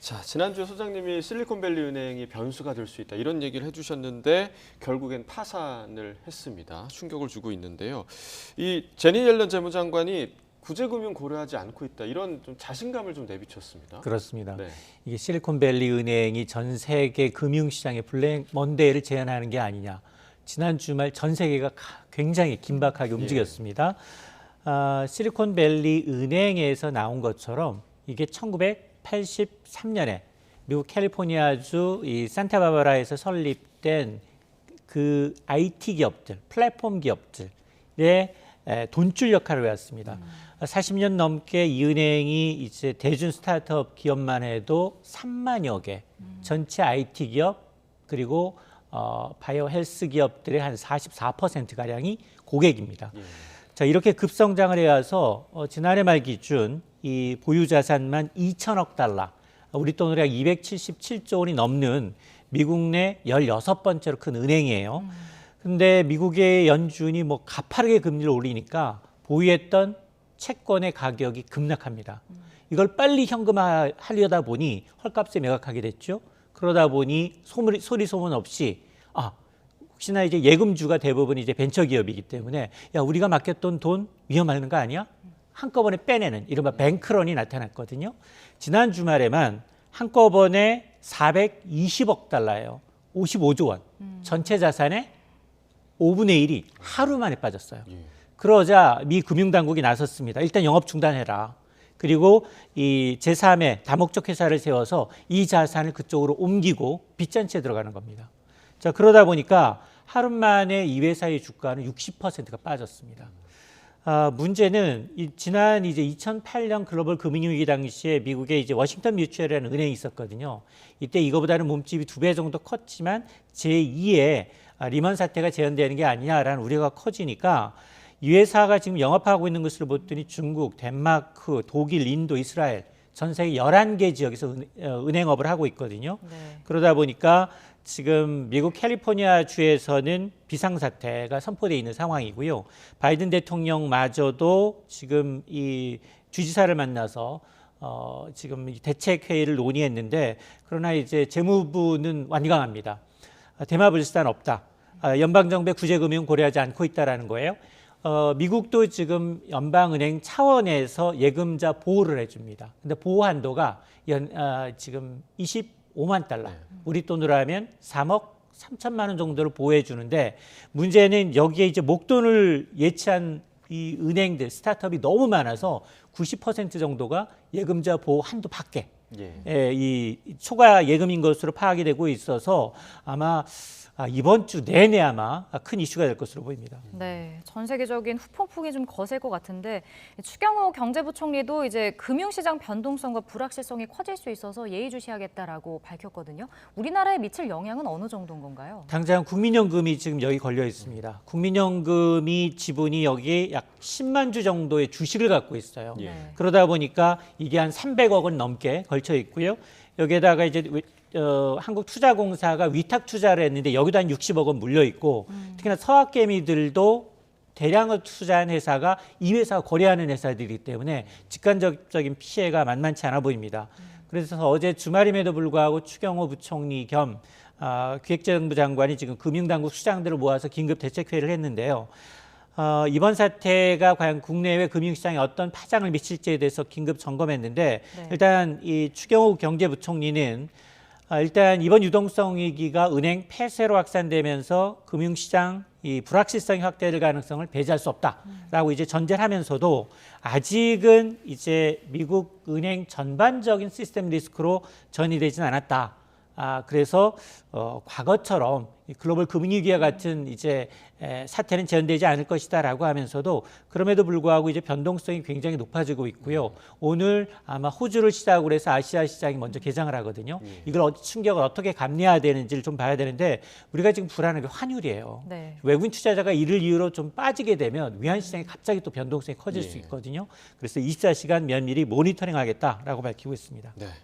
자, 지난주에 소장님이 실리콘밸리 은행이 변수가 될 수 있다 이런 얘기를 해주셨는데 결국엔 파산을 했습니다. 충격을 주고 있는데요. 이 제니 옐런 재무장관이 구제금융 고려하지 않고 있다 이런 좀 자신감을 좀 내비쳤습니다. 그렇습니다. 네. 이게 실리콘밸리 은행이 전 세계 금융시장의 블랙 먼데이를 제안하는 게 아니냐. 지난 주말 전 세계가 굉장히 긴박하게 움직였습니다. 실리콘밸리 은행에서 나온 것처럼 이게 1983년에 미국 캘리포니아주 이 산타바바라에서 설립된 그 IT 기업들, 플랫폼 기업들의 돈줄 역할을 해왔습니다. 40년 넘게 이 은행이 이제 대중 스타트업 기업만 해도 3만여 개, 전체 IT 기업 그리고 바이오 헬스 기업들의 한 44%가량이 고객입니다. 자, 이렇게 급성장을 해와서 지난해 말 기준 이 보유 자산만 2천억 달러, 우리 돈으로 약 277조 원이 넘는 미국 내 16번째로 큰 은행이에요. 근데 미국의 연준이 뭐 가파르게 금리를 올리니까 보유했던 채권의 가격이 급락합니다. 이걸 빨리 현금화하려다 보니 헐값에 매각하게 됐죠. 그러다 보니 소리 소문 없이 혹시나 이제 예금주가 대부분 이제 벤처기업이기 때문에 야 우리가 맡겼던 돈 위험한 거 아니야? 한꺼번에 빼내는 이른바 뱅크런이 나타났거든요. 지난 주말에만 한꺼번에 420억 달러예요. 55조 원. 전체 자산의 5분의 1이 하루 만에 빠졌어요. 그러자 미 금융당국이 나섰습니다. 일단 영업 중단해라. 그리고 이 제3의 다목적 회사를 세워서 이 자산을 그쪽으로 옮기고 빚잔치에 들어가는 겁니다. 자, 그러다 보니까 하루 만에 이 회사의 주가는 60%가 빠졌습니다. 문제는 지난 이제 2008년 글로벌 금융위기 당시에 미국에 이제 워싱턴 뮤추얼이라는 은행이 있었거든요. 이때 이거보다는 몸집이 2배 정도 컸지만 제2의 리먼 사태가 재현되는 게 아니냐라는 우려가 커지니까 이 회사가 지금 영업하고 있는 것으로 봤더니 중국, 덴마크, 독일, 인도, 이스라엘 전 세계 11개 지역에서 은행업을 하고 있거든요. 네. 그러다 보니까 지금 미국 캘리포니아 주에서는 비상사태가 선포되어 있는 상황이고요. 바이든 대통령마저도 지금 이 주지사를 만나서 지금 대책회의를 논의했는데 그러나 이제 재무부는 완강합니다. 대마불산 없다. 연방정부의 구제금융 고려하지 않고 있다라는 거예요. 미국도 지금 연방은행 차원에서 예금자 보호를 해줍니다. 근데 보호 한도가 지금 25만 달러. 우리 돈으로 하면 3억 3천만 원 정도를 보호해 주는데 문제는 여기에 이제 목돈을 예치한 이 은행들, 스타트업이 너무 많아서 90% 정도가 예금자 보호 한도 밖에 이 초과 예금인 것으로 파악이 되고 있어서 아마 이번 주 내내 아마 큰 이슈가 될 것으로 보입니다. 네, 전 세계적인 후폭풍이 좀 거셀 것 같은데 추경호 경제부총리도 이제 금융시장 변동성과 불확실성이 커질 수 있어서 예의주시하겠다라고 밝혔거든요. 우리나라에 미칠 영향은 어느 정도인 건가요? 당장 국민연금이 지금 여기 걸려 있습니다. 국민연금이 지분이 여기 약 10만 주 정도의 주식을 갖고 있어요. 그러다 보니까 이게 한 300억 원 넘게 걸쳐 있고요. 여기에다가 이제 한국투자공사가 위탁 투자를 했는데 여기도 한 60억 원 물려 있고 특히나 서학개미들도 대량으로 투자한 회사가 이 회사와 거래하는 회사들이기 때문에 직간접적인 피해가 만만치 않아 보입니다. 그래서 어제 주말임에도 불구하고 추경호 부총리 겸 기획재정부 장관이 지금 금융당국 수장들을 모아서 긴급 대책회의를 했는데요. 이번 사태가 과연 국내외 금융시장에 어떤 파장을 미칠지에 대해서 긴급 점검했는데 일단 이 추경호 경제부총리는 일단 이번 유동성 위기가 은행 폐쇄로 확산되면서 금융시장 이 불확실성이 확대될 가능성을 배제할 수 없다라고 이제 전제를 하면서도 아직은 이제 미국 은행 전반적인 시스템 리스크로 전이되지는 않았다. 그래서 과거처럼 글로벌 금융위기와 같은 이제 사태는 재현되지 않을 것이다라고 하면서도 그럼에도 불구하고 이제 변동성이 굉장히 높아지고 있고요. 오늘 아마 호주를 시작으로 해서 아시아 시장이 먼저 개장을 하거든요. 이걸 충격을 어떻게 감내해야 되는지를 좀 봐야 되는데 우리가 지금 불안한 게 환율이에요. 외국인 투자자가 이를 이유로 좀 빠지게 되면 위안 시장이 갑자기 또 변동성이 커질 수 있거든요. 그래서 24시간 면밀히 모니터링하겠다라고 밝히고 있습니다.